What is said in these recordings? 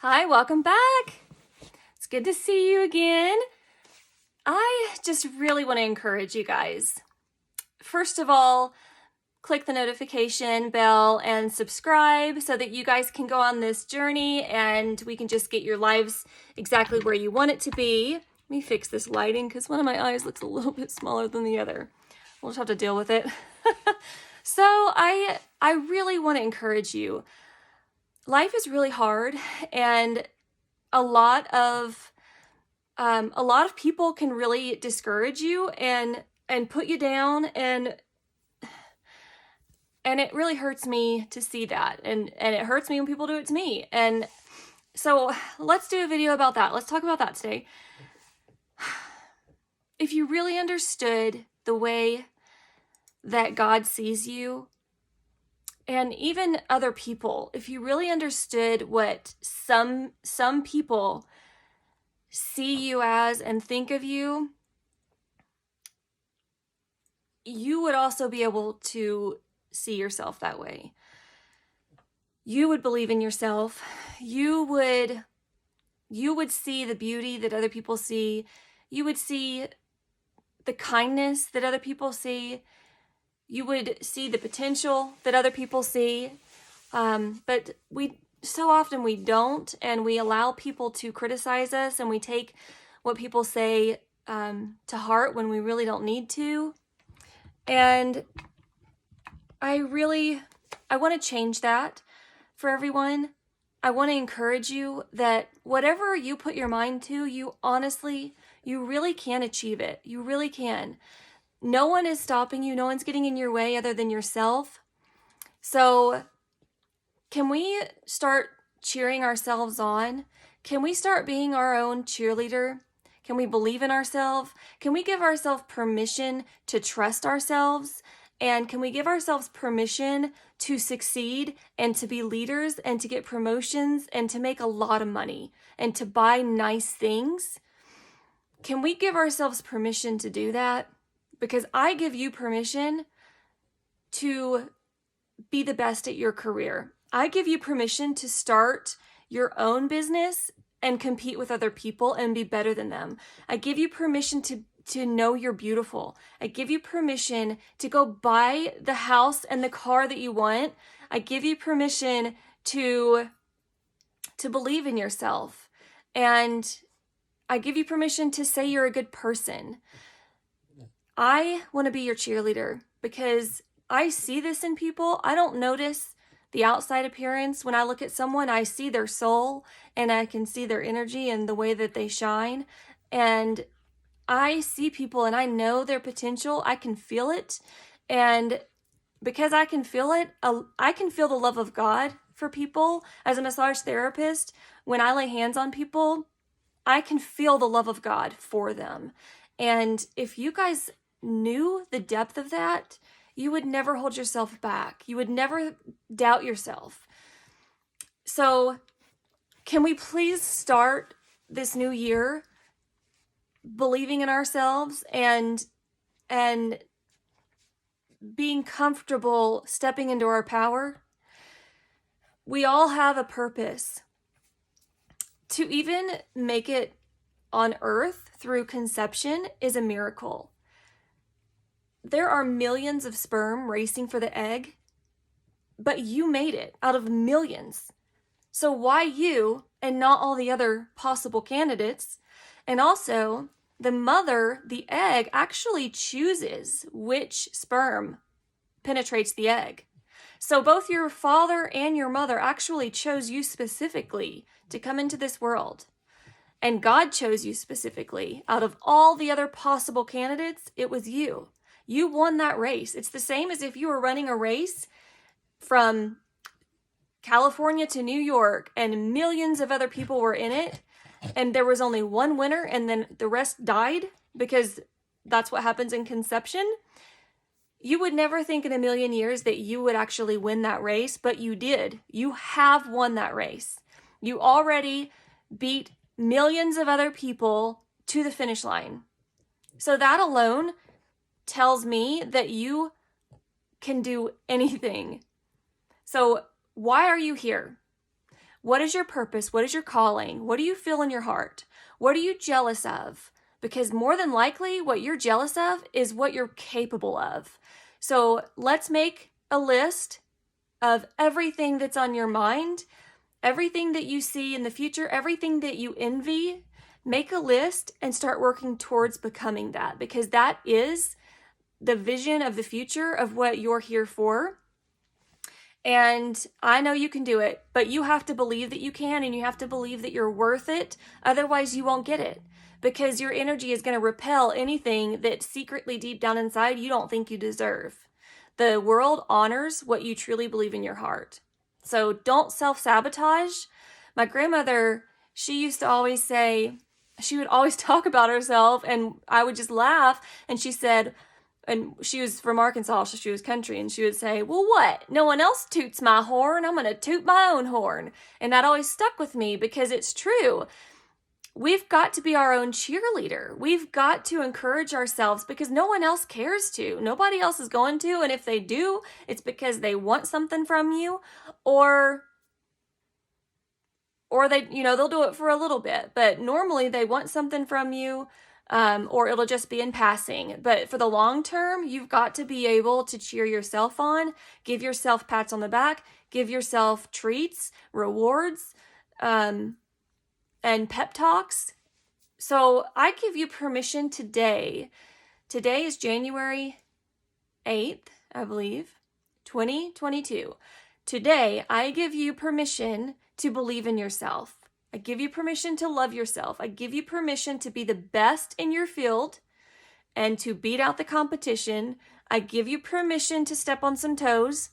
Hi, welcome back. It's good to see you again. I just really want to encourage you guys. First of all, click the notification bell and subscribe so that you guys can go on this journey and we can just get your lives exactly where you want it to be. Let me fix this lighting because one of my eyes looks a little bit smaller than the other. We'll just have to deal with it. So I really want to encourage you. Life is really hard, and a lot of people can really discourage you and put you down, and it really hurts me to see that, and it hurts me when people do it to me. And so let's do a video about that. Let's talk about that today. If you really understood the way that God sees you, and even other people, if you really understood what some people see you as and think of you, you would also be able to see yourself that way. You would believe in yourself. You would see the beauty that other people see. You would see the kindness that other people see. You would see the potential that other people see. But so often we don't, and we allow people to criticize us, and we take what people say to heart when we really don't need to. And I want to change that for everyone. I want to encourage you that whatever you put your mind to, you really can achieve it. You really can. No one is stopping you. No one's getting in your way other than yourself. So can we start cheering ourselves on? Can we start being our own cheerleader? Can we believe in ourselves? Can we give ourselves permission to trust ourselves? And can we give ourselves permission to succeed and to be leaders and to get promotions and to make a lot of money and to buy nice things? Can we give ourselves permission to do that? Because I give you permission to be the best at your career. I give you permission to start your own business and compete with other people and be better than them. I give you permission to know you're beautiful. I give you permission to go buy the house and the car that you want. I give you permission to believe in yourself. And I give you permission to say you're a good person. I want to be your cheerleader because I see this in people. I don't notice the outside appearance. When I look at someone, I see their soul and I can see their energy and the way that they shine. And I see people and I know their potential. I can feel it. And because I can feel it, I can feel the love of God for people. As a massage therapist, when I lay hands on people, I can feel the love of God for them. And if you guys knew the depth of that, you would never hold yourself back. You would never doubt yourself. So can we please start this new year believing in ourselves and being comfortable stepping into our power? We all have a purpose. To even make it on earth through conception is a miracle. There are millions of sperm racing for the egg, but you made it out of millions. So why you and not all the other possible candidates? And also, the egg actually chooses which sperm penetrates the egg. So both your father and your mother actually chose you specifically to come into this world. And God chose you specifically. Out of all the other possible candidates, it was you. You won that race. It's the same as if you were running a race from California to New York and millions of other people were in it, and there was only one winner and then the rest died, because that's what happens in conception. You would never think in a million years that you would actually win that race, but you did. You have won that race. You already beat millions of other people to the finish line. So that alone tells me that you can do anything. So why are you here? What is your purpose? What is your calling? What do you feel in your heart? What are you jealous of? Because more than likely, what you're jealous of is what you're capable of. So let's make a list of everything that's on your mind, everything that you see in the future, everything that you envy. Make a list and start working towards becoming that, because that is the vision of the future of what you're here for. And I know you can do it, but you have to believe that you can, and you have to believe that you're worth it. Otherwise, you won't get it, because your energy is going to repel anything that secretly deep down inside you don't think you deserve. The world honors what you truly believe in your heart. So don't self-sabotage. My grandmother, she used to always say, she would always talk about herself, and I would just laugh. And she said, and she was from Arkansas, so she was country, and she would say, well, what? No one else toots my horn. I'm going to toot my own horn. And that always stuck with me, because it's true. We've got to be our own cheerleader. We've got to encourage ourselves, because no one else cares to. Nobody else is going to. And if they do, it's because they want something from you, or they, they'll do it for a little bit. But normally they want something from you. Or it'll just be in passing. But for the long term, you've got to be able to cheer yourself on, give yourself pats on the back, give yourself treats, rewards, and pep talks. So I give you permission today. Today is January 8th, I believe, 2022. Today, I give you permission to believe in yourself. I give you permission to love yourself. I give you permission to be the best in your field and to beat out the competition. I give you permission to step on some toes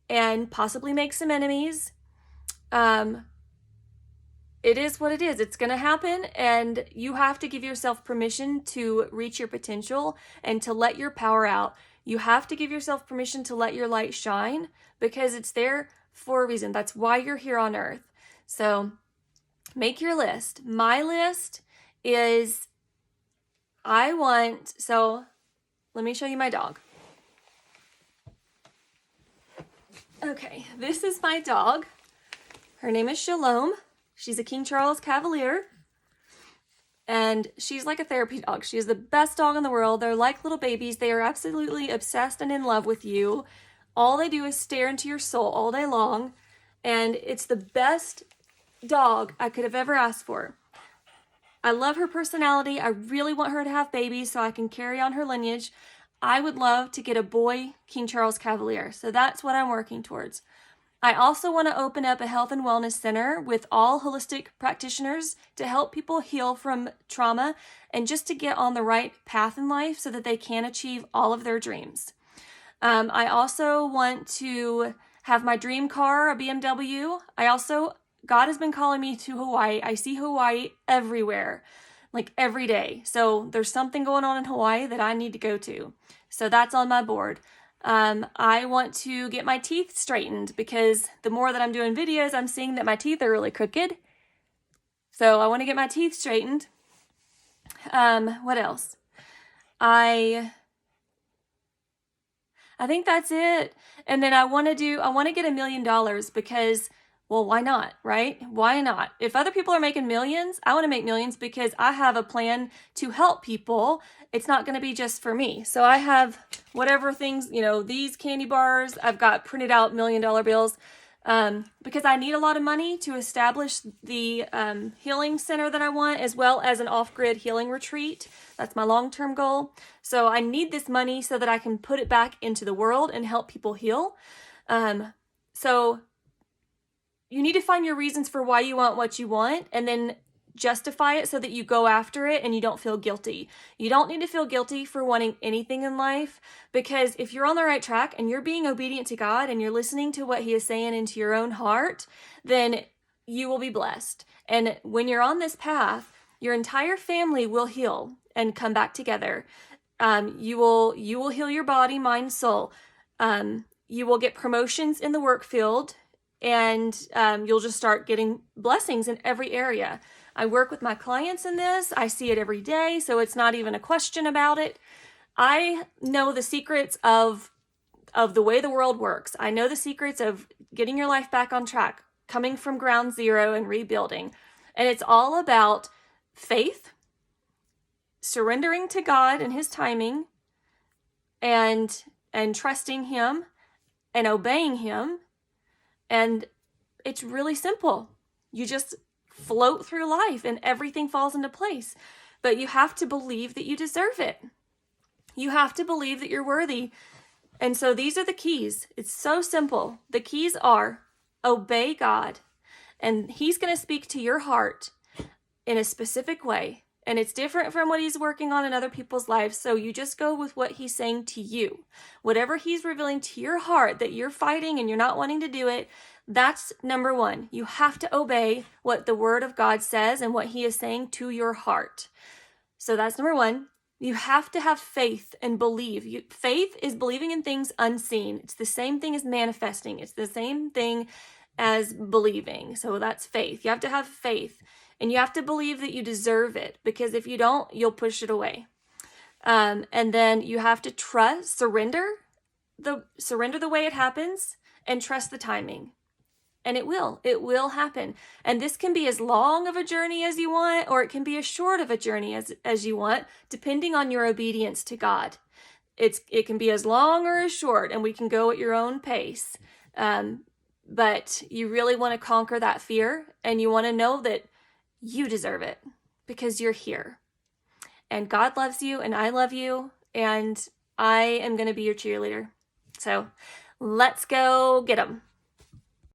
and possibly make some enemies. It is what it is. It's going to happen, and you have to give yourself permission to reach your potential and to let your power out. You have to give yourself permission to let your light shine, because it's there for a reason. That's why you're here on earth. So make your list. My list is, so let me show you my dog. Okay, this is my dog. Her name is Shalom. She's a King Charles Cavalier. And she's like a therapy dog. She is the best dog in the world. They're like little babies. They are absolutely obsessed and in love with you. All they do is stare into your soul all day long. And it's the best dog I could have ever asked for. I love her personality. I really want her to have babies so I can carry on her lineage. I would love to get a boy King Charles Cavalier. So that's what I'm working towards. I also want to open up a health and wellness center with all holistic practitioners to help people heal from trauma and just to get on the right path in life so that they can achieve all of their dreams. I also want to have my dream car, a BMW. God has been calling me to Hawaii. I see Hawaii everywhere, like every day. So there's something going on in Hawaii that I need to go to. So that's on my board. I want to get my teeth straightened, because the more that I'm doing videos, I'm seeing that my teeth are really crooked. So I want to get my teeth straightened. What else? I think that's it. And then I want to get $1 million, because, well, why not, right? Why not? If other people are making millions, I want to make millions, because I have a plan to help people. It's not going to be just for me. So I have whatever things, these candy bars, I've got printed out $1 million bills, because I need a lot of money to establish the healing center that I want, as well as an off-grid healing retreat. That's my long-term goal. So I need this money so that I can put it back into the world and help people heal. So you need to find your reasons for why you want what you want, and then justify it so that you go after it and you don't feel guilty. You don't need to feel guilty for wanting anything in life, because if you're on the right track and you're being obedient to God and you're listening to what He is saying into your own heart, then you will be blessed. And when you're on this path, your entire family will heal and come back together. You will heal your body, mind, soul. You will get promotions in the work field, and you'll just start getting blessings in every area. I work with my clients in this. I see it every day, so it's not even a question about it. I know the secrets of the way the world works. I know the secrets of getting your life back on track. coming from ground zero and rebuilding. And it's all about faith, surrendering to God and his timing, and trusting him and obeying him. And it's really simple. You just float through life and everything falls into place. But you have to believe that you deserve it. You have to believe that you're worthy. And so these are the keys. It's so simple. The keys are obey God, and he's going to speak to your heart in a specific way. And it's different from what he's working on in other people's lives. So you just go with what he's saying to you. Whatever he's revealing to your heart that you're fighting and you're not wanting to do it, that's number one. You have to obey what the word of God says and what he is saying to your heart. So that's number one. You have to have faith and believe. Faith is believing in things unseen. It's the same thing as manifesting. It's the same thing as believing. So that's faith. You have to have faith. And you have to believe that you deserve it, because if you don't, you'll push it away. And then you have to surrender the way it happens, and trust the timing. And it will happen. And this can be as long of a journey as you want, or it can be as short of a journey as you want, depending on your obedience to God. It can be as long or as short, and we can go at your own pace. But you really want to conquer that fear, and you want to know that you deserve it because you're here. And God loves you, and I love you, and I am going to be your cheerleader. So let's go get 'em.